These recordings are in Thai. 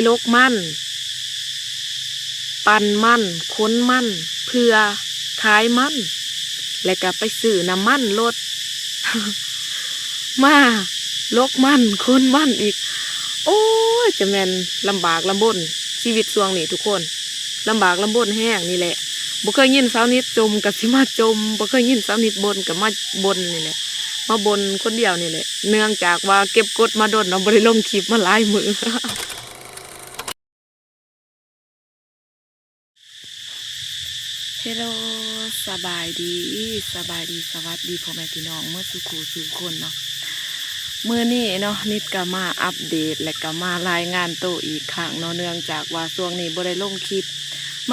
ลกมันปั่นมันค้นมันเพื่อขายมันแล้วก็ไปซื้อน้ำมันรถ มาลกมันค้นมันอีกโอ้ยจะแม่นลำบากลำบนชีวิตช่วงนี้ทุกคนลำบากลำบนแห้งนี่แหละบ่เคยยินสาวนิดจมกับสิมาจมบ่เคยยินสาวนิดบนกับมาบนนี่แหละมาบนคนเดียวนี่แหละเนื่องจากว่าเก็บกดมาโดนเราบ่ได้ลงคลิปมาหลายมื้อ เฮลโลสบายดีสบายดีสวัสดีพ่อแม่พี่น้องเมื่อสุขูสู่คนเนาะมื้อนี้เนาะนิดก็มาอัปเดตและก็มารายงานโตวอีกครั้งเนาะเนื่องจากว่าช่วงนี้บ่ได้ลงคลิป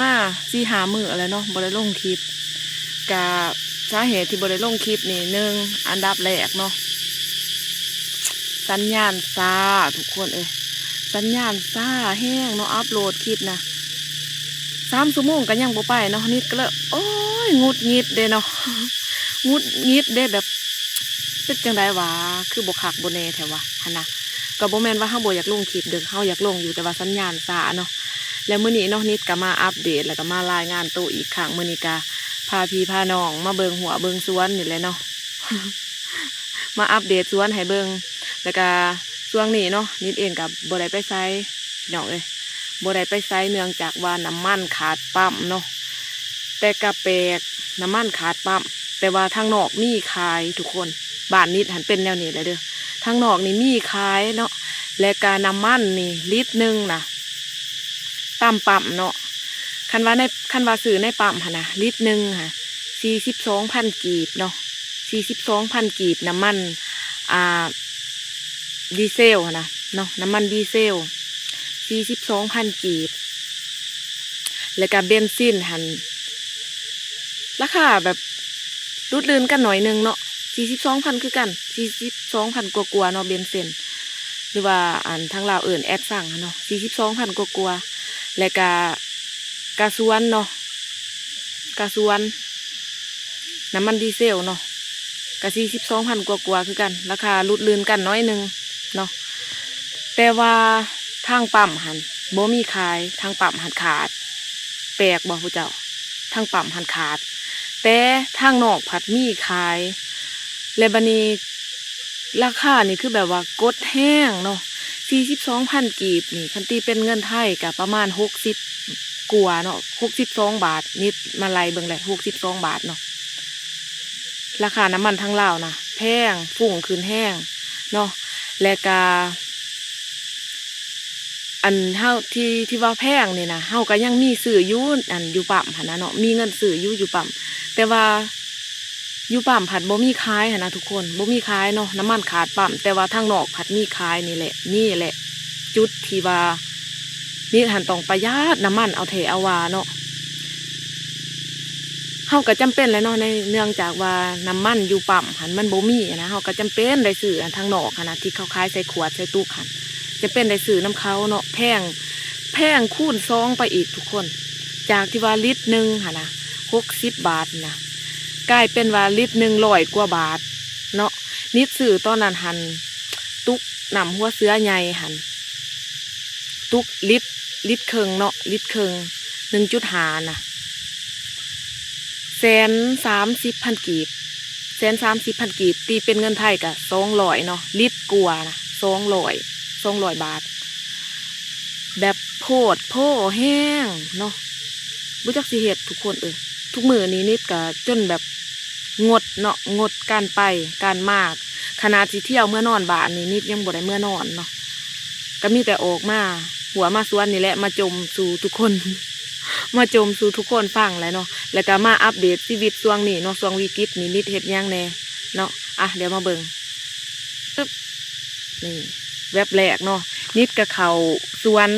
มา4-5 มื้อแล้วเนาะบ่ได้ลงคลิปกะสาเหตุที่บ่ได้ลงคลิปนี่หนึ่งอันดับแรกเนาะสัญญาณช้าทุกคนสัญญาณช้าแห้งเนาะอัปโหลดคลิปนะ3 ชั่วโมงก็ยังบ่ไปเนาะนิดก็เลยโอ้ยงุดหงิดเด้เนาะ งุดหงิดเด้แบบเป็นจังไดวะคือบ่คักบ่แน่แท้วะหั่นนะก็บ่แม่นว่าเฮาบ่อยากลงคลิปเด้อเฮาอยากลงอยู่แต่ว่าสัญญาณช้าเนาะแล้วมื้อนี้เนาะนิดก็มาอัปเดตแล้วก็มารายงานตัวอีกครั้งมื้อนี้ก็พาพี่พาน้องมาเบิ่งหัวเบิ่งสวนนี่แหละเนาะ มาอัปเดตสวนให้เบิ่งแล้วก็ช่วงนี้เนาะนิดเองก็บ่ได้ไปไสน้องบ่ได้ไปไสเนื่องจากว่าน้ำมันขาดปั๊มเนาะแต่กะแปลกน้ำมันขาดปั๊มแต่ว่าทางนอกมีขายทุกคนบ้านนิดหันเป็นแนวนี้เลยเด้อทางนอกนี่มีขายเนาะและกาน้ำมันนี่ลิตรนึงนะตามปั๊มเนาะคันว่าซื้อในปั๊มหั่นนะลิตรนึงค่ะ42,000 กีบเนาะ42,000 กีบน้ำมันดีเซลนะเนาะน้ำมันดีเซล42,000 กีบแล้วก็เบนซินหันราคาแบบรุดเรือนกันหน่อยนึงเนาะ42,000คือกัน42,000กว่าๆเนาะเบนซินหรือว่าทางลาวเอิ่นแอดสั่งเนาะ42,000กว่าๆแล้วก็กาสวนเนาะกาสวนน้ำมันดีเซลเนาะก็42,000กว่าๆคือกันราคารุดเรือนกันน้อยนึงเนาะแต่ว่าทางปั๊มหันบ่มีขายทางปั๊มหันขาดแปลกบ่ผู้เจ้าทางปั๊มหันขาดแต่ทางนอกผัดมีขายและบัดนี้ราคานี่คือแบบว่ากดแห้งเนาะ42,000 กีบนี่คันตีเป็นเงินไทยก็ประมาณ60กว่าเนาะ62 บาทนิดมาไล่เบิ่งเลย62 บาทเนาะราคาน้ำมันทางลาวนะแพงฝุ่งคืนแห้งเนาะและก็อันเฮาที่ว่าแพงนี่นะเฮาก็ยังมีซื้ออยู่อยู่ปั๊มหั่นนะเนาะมีเงินซื้ออยู่ปั๊มแต่ว่าอยู่ปั๊มผัดบ่มีขายหั่นนะทุกคนบ่มีขายเนาะน้ำมันขาดปั๊มแต่ว่าทางนอกผัดมีขายนี่แหละจุดที่ว่านี่หันต้องประหยัดน้ำมันเอาเถเอาว่าเนาะเฮาก็จำเป็นแหละเนาะในเนื่องจากว่าน้ำมันอยู่ปั๊มหันมันบ่มีนะเฮาก็จำเป็นได้ซื้อทางนอกหั่นนะที่เขาขายใส่ขวดใส่ตู้หั่นจะเป็นได้ซื้อน้ำเขาเนาะแพงคูณ2ไปอีกทุกคนจากที่ว่าลิตรนึงหั่นนะ60 บาทนะกลายเป็นว่าลิตรนึง100 กว่าบาทเนาะนิดซื้อตอนนั้นหันตุกน้ำหัวเสือใหญ่หันตุกลิตรครึ่งเนาะลิตรครึ่ง1.5นะ130,000 กีบ130,000 กีบตีเป็นเงินไทยกะ200เนาะลิตรกว่านะ200 บาทแบบโพดโพแห้งเนาะบุจักสิเหตุทุกคนทุกมื้อนี้นิดก็จนแบบงดเนาะงดการไปการมากขนาดสิเที่ยวเมื่อนอนบ้านนี่นิดยังบ่ได้เมื่อนอนเนาะก็มีแต่ออกมาหัวมาสวนนี่แหละมาจมสู่ทุกคน มาจมสู่ทุกคนฟังแล้วเนาะแล้วก็มาอัปเดตชีวิตช่วงนี้เนาะช่วงวิกฤตนี่นิดเฮ็ดยังแน่เนาะเดี๋ยวมาเบิ่งปึ๊บนี่แวบแรกเนาะนิดกับเขาสวน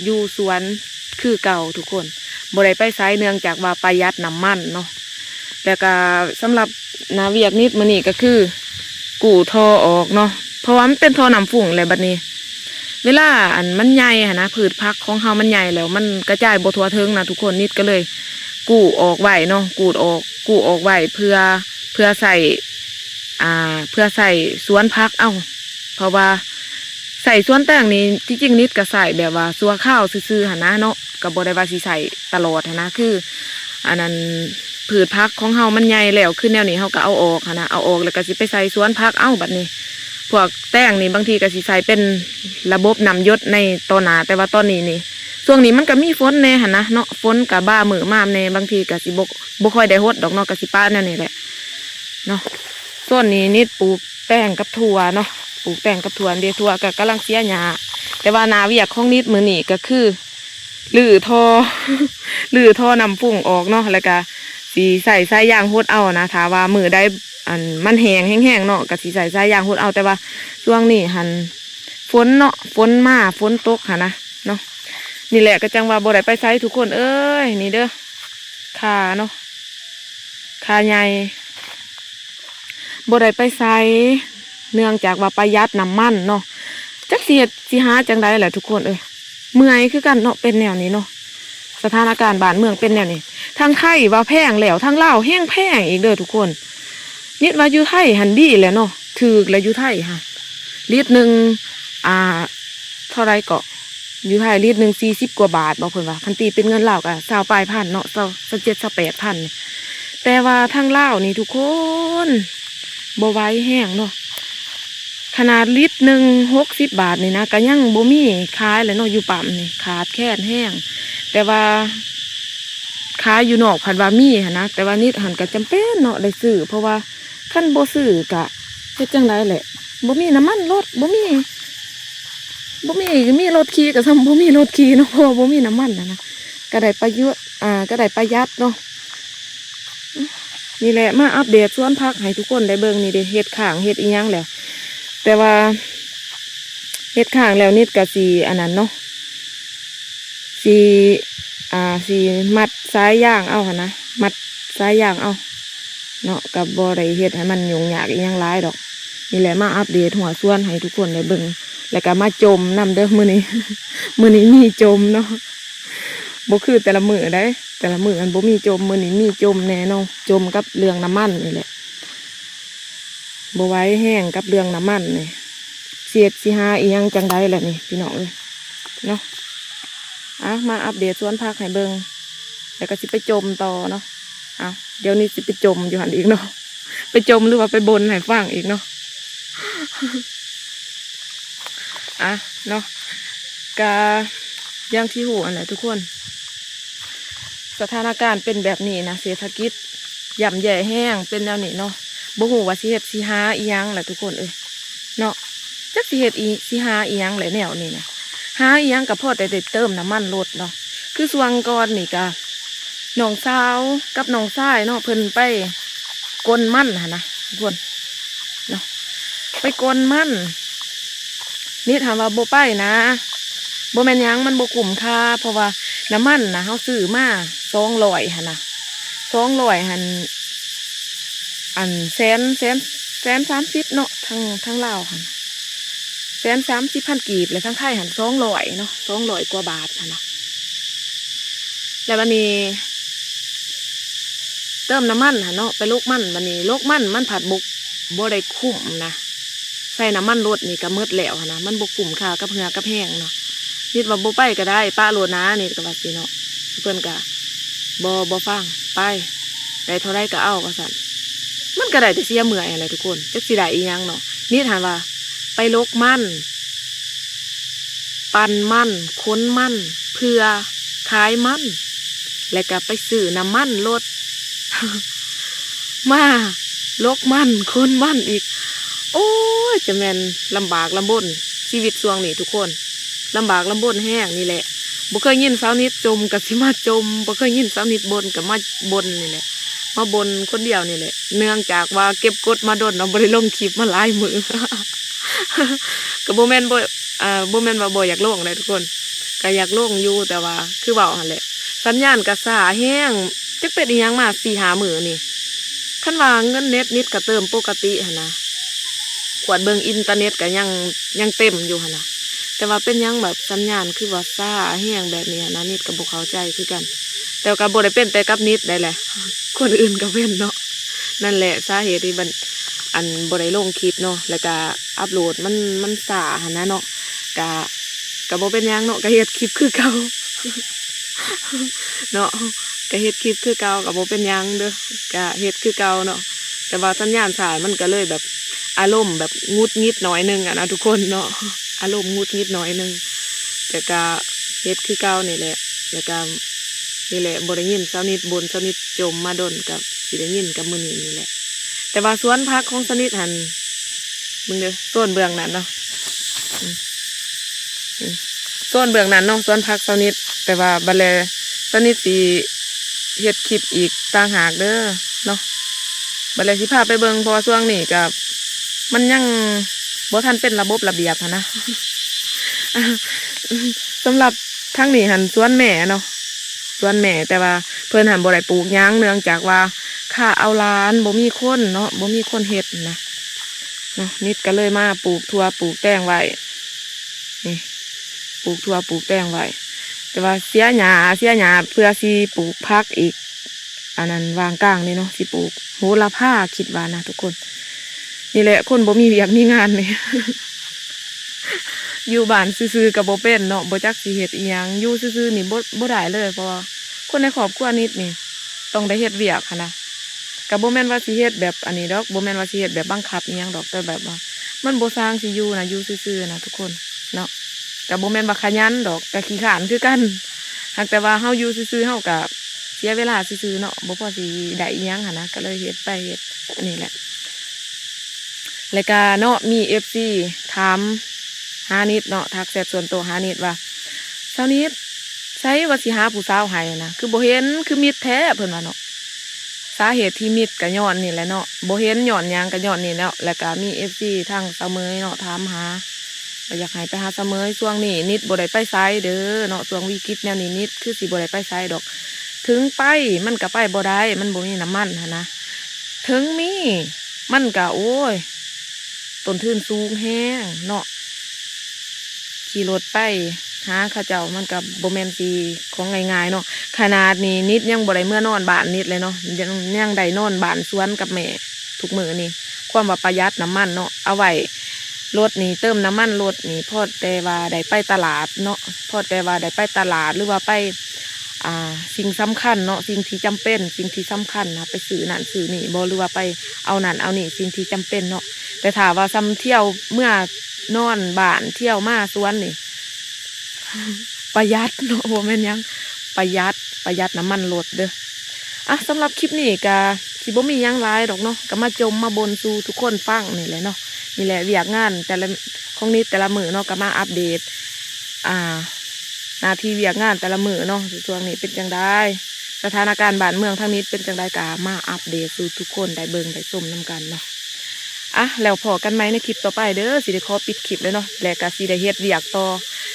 อยู่สวนคือเก่าทุกคนบ่ได้ไปไสเนื่องจากว่าประหยัดน้ำมันเนาะแล้วก็สำหรับนาเวียกนิดมื้อนี้ก็คือกู้ท่อออกเนาะเพราะว่ามันเป็นท่อน้ำฝุ่งแหละบัดนี้เวลามันใหญ่นะพืชผักของเฮามันใหญ่แล้วมันกระจายบ่ทั่วถึงนะทุกคนนิดก็เลยกู้ออกไว้เนาะกู้ออกไว้เพื่อใส่สวนผักเพราะว่า ใส่ส่วนแต่งนี่ที่จริงนิดก็ใส่แบบว่าซัวข้าวซื่อๆหั่นนะเนาะก็บ่ได้ว่าสิใส่ตลอดหั่นนะคืออันนั้นพืชผักของเฮามันใหญ่แล้วคือแนวนี้เฮาก็เอาออกหั่นนะเอาออกแล้วก็สิไปใส่สวนผักเอาบัดนี้พวกแต้งนี่บางทีก็สิใส่เป็นระบบน้ำหยศในตอนหน้าแต่ว่าตอนนี้นี่ช่วงนี้มันก็มีฝนแน่หั่นนะเนาะฝนก็บ้ามือมามแน่บางทีก็สิบ่ค่อยได้ฮดดอกเนาะก็สิป้าแนวนี้แหละเนาะส่วนนี้นิดปลูกแป้งกับถั่วเนาะปลูกแป้งกับถั่วเดียวถั่วก็กำลังเสียหญ้าแต่ว่านาเวียกของนิดมือนี่ก็คือลื้อท่อ ลื้อท่อนำฝุ่งออกเนาะแล้วก็สีใส่สายยางหดเอานะถ้าว่ามือได้อันมันแห้งเนาะก็สีใส่สายยางหดเอาแต่ว่าช่วงนี้หันฝนเนาะฝนมาฝนตกค่ะนะเนาะนี่แหละก็จังว่าบ่ได้ไปไซทุกคนเอ้ยนี่เด้อขาเนาะขาใหญ่บ่ได้ไปไซเนื่องจากว่าประหยัดน้ำมันเนาะจักสิเฮ็ดสิหาจังได๋แหละทุกคนเอ้ยเมื่อยคือกันเนาะเป็นแนวนี้เนาะสถานการณ์บ้านเมืองเป็นแนวนี้ทางไทยว่าแพงแล้วทางลาวแห้งแพงอีกเด้อทุกคนนิดว่าอยู่ไทยหันดีแหละเนาะถูกแล้วอยู่ไทยค่ะลิตรนึงเท่าไรก็อยู่ไทยลิตรนึง40 กว่าบาทบอกเพิ่นว่าคันตีเป็นเงินลาวก็20 ปลายพันเนาะ27 28 พันแต่ว่าทางลาวนี่ทุกคนบ่ไหวแห้งเนาะขนาดลิตรหนึ่ง60 บาทนี่นะก็ยังบ่มีขายเลยเนาะอยู่ปั๊มนี่ขาดแคลนแห้งแต่ว่าขายอยู่นอกผัดว่ามีหั่นนะแต่ว่านิดหันก็จำเป็นเนาะได้ซื้อเพราะว่าคันบ่ซื้อกะเฮ็ดจังไดแหละบ่มีน้ำมันรถบ่มีมีรถขี่ก็ซ้ำบ่มีรถขี่เนาะเพราะบ่มีน้ำมันนะก็ได้ประโยชน์ก็ได้ประหยัดเนาะนี่แหละมาอัปเดตสวนผักให้ทุกคนได้เบิ่งนี่เด้เฮ็ดข้างเฮ็ดอีหยังแล้วแต่ว่าเฮ็ดข้างแล้วนิดกับสีอันนั้นเนาะสีสีมัดสายย่างเอาค่ะนะมัดสายย่างเอาเนาะกับบ่ได้เฮ็ดให้มันยุ่งยากอีหยังหลายดอกนี่แหละมาอัปเดตหัวส่วนให้ทุกคนได้เบิ่งแล้วก็มาจมนำเด้อมื้อนี้ มื้อนี้มีจมเนาะบ่คือแต่ละมื้อได้แต่ละมื้ออันบ่มีจมมื้อนี้มีจมแน่เนาะจมกับเรื่องน้ำมันนี่แหละบ่ไหวแห้งกับเรื่องน้ำมันนี่เสียดสิหาอีหยังจังไดแหละนี่พี่น้องเอ้ยเนาะมาอัปเดตสวนผักให้เบิ่งแล้วก็สิไปจมต่อเนาะเดี๋ยวนี้สิไปจมอยู่หันอีกเนาะไปจมหรือว่าไปบนให้ฟังอีกเนาะ เนาะกะอย่างที่หูอันไหนทุกคนสถานการณ์เป็นแบบนี้นะเศรษฐกิจย่ำแย่แห้งเป็นแนวนี้เนาะบ่ฮู้ว่าสิเฮ็ดสิหาอีหยังแหละทุกคนเอ้ยเนาะจักสิเฮ็ดสิหาอีหยังแหละแนวนี้นะหาอีหยังก็พอแต่ได้เติมน้ำมันรถเนาะคือส่วงก่อนนี่ก็น้องสาวกับน้องชายเนาะเพิ่นไปกลมันหั่นนะทุกคนเนาะไปกลมันนี่ถามว่าบ่ไปนะบ่แม่นหยังมันบ่คุ้มค่าเพราะว่าน้ำมันนะเฮาซื้อมา200หั่นนะ200หั่นอันแสน30เนาะทั้งลาวหั่น130,000 กีบเลยทั้งไทยหั่น200เนาะ200 กว่าบาทหั่นนะแล้ววันนี้เติมน้ำมันหั่นเนาะไปโลกมันนี้โลกมันผัดบุกบ่ได้คุ้มนะใส่น้ำมันรถนี่ก็หมดแล้วหั่นนะมันบ่คุ้มค่ากับเหือกับแห้งเนาะนิดว่าบ่ไปก็ได้ป้าโลดนะนี่ก็ว่าสิเนาะเพิ่นก็บ่ฟังไปได้เท่าไรก็เอาว่าซั่นมันก็ได้แต่เสียเมื่อยอะไรทุกคนจักสิได้อีหยังเนาะนี่ถามว่าไปลกมันปั่นมันค้นมันเพื่อขายมันแล้วก็ไปซื้อน้ำมันรถ มาลกมันค้นมันอีกโอ้ยจะแม่นลำบากลำบนชีวิตช่วงนี้ทุกคนลำบากลำบนแห้งนี่แหละบ่เคยยินสาวนิดจมกับสิมาจมบ่เคยยินสาวนิดบนกับมาบนนี่แหละมาบนคนเดียวนี่แหละเนื่องจากว่าเก็บกดมาโดนเราบ่ได้ลงคลิปมาหลายมือ ก็บ่แม่นว่าบ่อยากลงเลยทุกคนก็อยากลงอยู่แต่ว่าคือเว้าหั่นแหละสัญญาณก็ซ่าแห้งจักเป็นอีหยังมา4-5 มื้อนี่คันว่าเงินเน็ตนิดก็เติมปกติหั่นนะขวดเบิ่งอินเทอร์เน็ตก็ยังเต็มอยู่หั่นนะแต่ว่าเป็นยังแบบสัญญาณคือว่าซ่าแห้งแบบนี้นะนิดก็บ่เข้าใจคือกันแต่ก็บ่ได้เป็นแต่กับนิดได้แหละคนอื่นก็เป็นเนาะนั่นแหละสาเหตุที่บ่ได้ลงคลิปเนาะแล้วก็อัปโหลดมันซ่าหั่นนะเนาะ กะบ่เป็นหยังเนาะก็เฮ็ดคลิปคือเก่า เนาะก็เฮ็ดคลิปคือเก่าก็บ่เป็นหยังเด้อก็เฮ็ดคือเก่าเนาะแต่ว่าสัญญาณสายมันก็เลยแบบอารมณ์แบบงุดงิดหน่อยนึงอะนะทุกคนเนาะอารมณ์งุดงิดหน่อยนึงแต่ก็เฮ็ดคือเก่านี่แหละแล้วก็นี่แหละบ่ได้ยินสนิทบนสนิทจมมาดนกับสิได้ยินกับมื้อนี้นี่แหละแต่ว่าสวนผักของสนิทหันมึงเด้อต้นเบื้องนั้นเนาะต้นเบื้องนั้นเนาะสวนผักสนิทแต่ว่าบัดแลสนิทสิเฮ็ดคลิปอีกต่างหากเด้อเนาะบัดแลสิพาไปเบิ่งเพราะว่าช่วงนี้ก็มันยังบ่ทันเป็นระบบระเบียบหั้นนะ สำหรับทางนี้หันสวนแม่เนาะสวนแม่แต่ว่าเพิ่นหันบ่ได้ปลูกหยังเนื่องจากว่าค่าเอาล้านบ่มีคนเนาะบ่มีคนเฮ็ดนะเนาะนิดก็เลยมาปลูกถั่วปลูกแตงไว้นี่ปลูกถั่วปลูกแตงไว้แต่ว่าเสียหญ้าเพื่อสิปลูกผักอีกอันนั้นวางกลางนี่เนาะสิปลูกโหระพาคิดว่านะทุกคนนี่แหละคนบ่มีเวียกมีงานนี่ อยู่บ้านซื่อๆกับบ่เป็นเนาะบ่จักสิเฮ็ดอีหยังอยู่ซื่อๆนี่บ่ได้เลยเพราะว่าคนในครอบครัวนิดนี่ต้องได้เฮ็ดเวียกหั้นนะก็บ่แม่นว่าสิเฮ็ดแบบอันนี้ดอกบ่แม่นว่าสิเฮ็ดแบบบังคับอีหยังดอกแต่แบบว่ามันบ่สร้างสิอยู่นะอยู่ซื่อๆนะทุกคนเนาะก็บ่แม่นว่าขยันดอกก็ขี้ขลาดคือกันหากแต่ว่าเฮาอยู่ซื่อๆเฮาก็เสียเวลาซื่อๆเนาะบ่พอสิได้อีหยังหั้นนะก็เลยเฮ็ดไปเฮ็ดนี่แหละแล้วก็เนาะมี FC ถามหานิดเนาะทักแชทส่วนตัวหานิดว่าเช้านิดใช้ว่าสิหาผู้สาวให้นะคือบ่เห็นคือมิดแท้เพิ่นว่าเนาะสาเหตุที่มิดก็ย้อนนี่แหละเนาะบ่เห็นย้อนหยังก็ย้อนนี่แล้วแล้วก็มี FC ทางเสมยเนาะถามหาว่าอยากให้ไปหาเสมยช่วงนี้นิดบ่ได้ไปไสเด้อเนาะช่วงวิกฤตแนวนี้นิดคือสิบ่ได้ไปไสดอกถึงไปมันก็ไปบ่ได้มันบ่มีน้ำมันหั้นนะถึงมีมันก็โอ้ยต้นทุนสูงแฮงเนาะขี่รถไปหาเขาเจ้ามันกับโบแมนซีของง่ายๆเนาะขนาดนี้นิดยังบ่ได้เมื่อนอนบ้านนิดเลยเนาะยังได้นอนบ้านสวนกับแม่ทุกมื้อนี่ความว่าประหยัดน้ำมันเนาะเอาไว้รถนี่เติมน้ำมันรถนี่พอแต่ว่าได้ไปตลาดเนาะพอแต่ว่าได้ไปตลาดหรือว่าไปสิ่งสำคัญเนาะสิ่งที่จำเป็นสิ่งที่สำคัญนะไปซื้อนั่นซื้อนี่บ่หรือว่าไปเอานั่นเอานี่สิ่งที่จำเป็นเนาะแต่ถ้าว่าซ้ำเที่ยวเมื่อนอนบ้านเที่ยวมาสวนนี่ ประหยัดเนาะโอ้แม่นยังประหยัดน้ำมันรถเด้ออ่ะสำหรับคลิปนี้ก็สิบ่มีหยังหลายดอกเนาะก็มาจมมาบนสู่ทุกคนฟังนี่แหละเนาะนี่แหละเวียกงานแต่ละของนี้แต่ละมื้อเนาะก็มาอัปเดตหน้าที่เวียกงานแต่ละมื้อเนาะช่วงนี้เป็นจังไดสถานการณ์บ้านเมืองทางนี้เป็นจังไดก็มาอัปเดตสู่ทุกคนได้เบิ่งได้ชมนํกันเนาะอ่ะแล้วพอกันไหมในคลิปต่อไปเด้อสิได้ขอปิดคลิปเลยเนาะแล้วก็สิได้เฮ็ดเวียกต่อ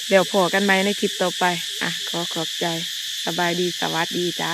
แล้วพอกันไหมในคลิปต่อไปอ่ะขอบใจสบายดีสวัสดีจ้า